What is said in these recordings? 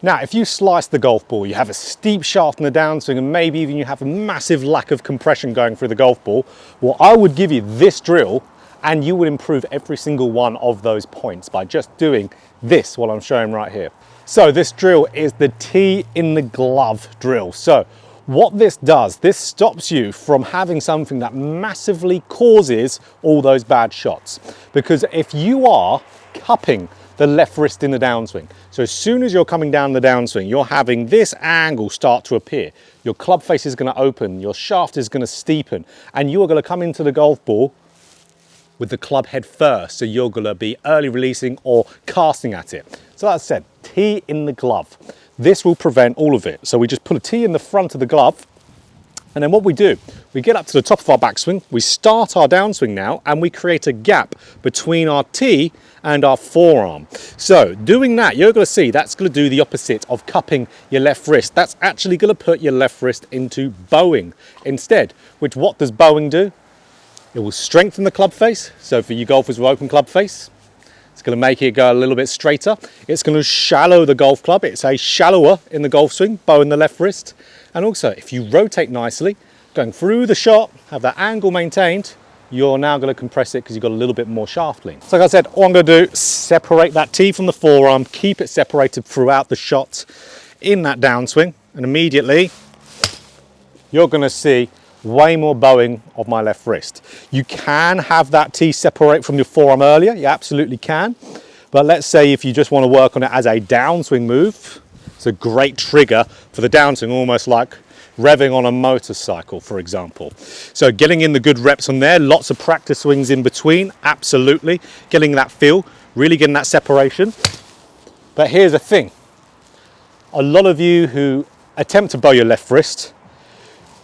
Now, if you slice the golf ball, you have a steep shaft in the downswing, and maybe even you have a massive lack of compression going through the golf ball, well, I would give you this drill and you would improve every single one of those points by just doing this, what I'm showing right here. So this drill is the tee in the glove drill. So what this does, this stops you from having something that massively causes all those bad shots. Because if you are cupping the left wrist in the downswing, so as soon as you're coming down the downswing, you're having this angle start to appear. Your club face is going to open, your shaft is going to steepen, and you are going to come into the golf ball with the club head first. So you're going to be early releasing or casting at it. So as I said, tee in the glove. This will prevent all of it. So we just put a tee in the front of the glove. And then what we do, we get up to the top of our backswing, we start our downswing now, and we create a gap between our tee and our forearm. So doing that, you're going to see that's going to do the opposite of cupping your left wrist. That's actually going to put your left wrist into bowing instead, which what does bowing do? It will strengthen the club face. So for you golfers with open club face, it's going to make it go a little bit straighter. It's going to shallow the golf club. It's a shallower in the golf swing, bow in the left wrist. And also, if you rotate nicely, going through the shot, have that angle maintained, you're now going to compress it because you've got a little bit more shaft lean. So like I said, all I'm going to do, separate that tee from the forearm, keep it separated throughout the shot in that downswing. And immediately, you're going to see way more bowing of my left wrist. You can have that tee separate from your forearm earlier, you absolutely can. But let's say if you just want to work on it as a downswing move, it's a great trigger for the downswing, almost like revving on a motorcycle, for example. So getting in the good reps on there, lots of practice swings in between, absolutely. Getting that feel, really getting that separation. But here's the thing. A lot of you who attempt to bow your left wrist,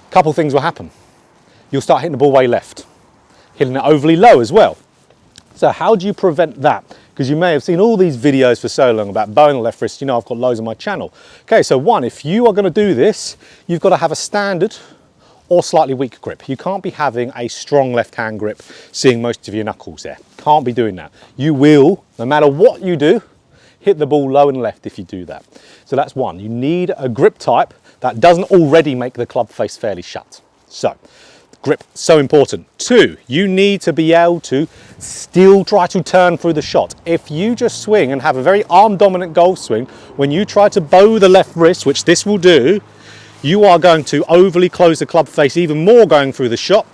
a couple things will happen. You'll start hitting the ball way left, hitting it overly low as well. So how do you prevent that? Because you may have seen all these videos for so long about bowing the left wrist. You know, I've got loads on my channel. Okay, so one, if you are going to do this, you've got to have a standard or slightly weak grip. You can't be having a strong left hand grip, seeing most of your knuckles there. Can't be doing that. You will, no matter what you do, hit the ball low and left if you do that. So that's one. You need a grip type that doesn't already make the club face fairly shut. So grip, so important. Two, you need to be able to still try to turn through the shot. If you just swing and have a very arm dominant golf swing, when you try to bow the left wrist, which this will do, you are going to overly close the club face even more going through the shot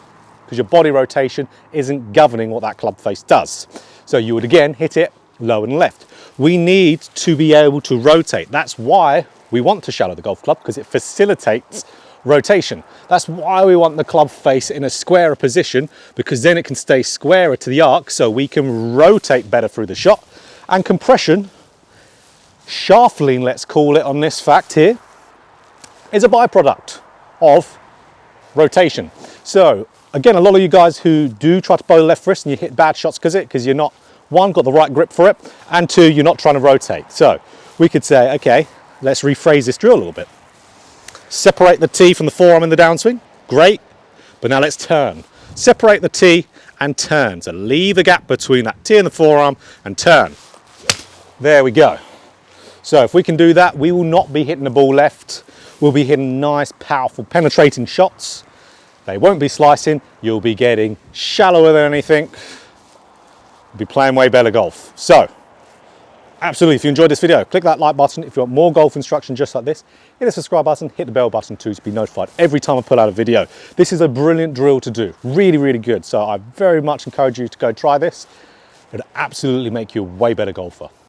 because your body rotation isn't governing what that club face does. So you would again hit it low and left. We need to be able to rotate. That's why we want to shallow the golf club, because it facilitates rotation. That's why we want the club face in a squarer position, because then it can stay squarer to the arc so we can rotate better through the shot. And compression, shaft lean, let's call it on this fact here, is a byproduct of rotation. So again, a lot of you guys who do try to bow the left wrist and you hit bad shots because you're not, one, got the right grip for it, and two, you're not trying to rotate. So we could say, okay, let's rephrase this drill a little bit. Separate the tee from the forearm in the downswing, great, but now let's turn. Separate the tee and turn. So leave a gap between that tee and the forearm and turn. There we go. So if we can do that, we will not be hitting the ball left. We'll be hitting nice, powerful, penetrating shots. They won't be slicing. You'll be getting shallower than anything. You'll be playing way better golf. So absolutely, if you enjoyed this video, click that like button. If you want more golf instruction just like this, hit the subscribe button, hit the bell button too to be notified every time I put out a video. This is a brilliant drill to do, really, really good. So I very much encourage you to go try this. It'll absolutely make you a way better golfer.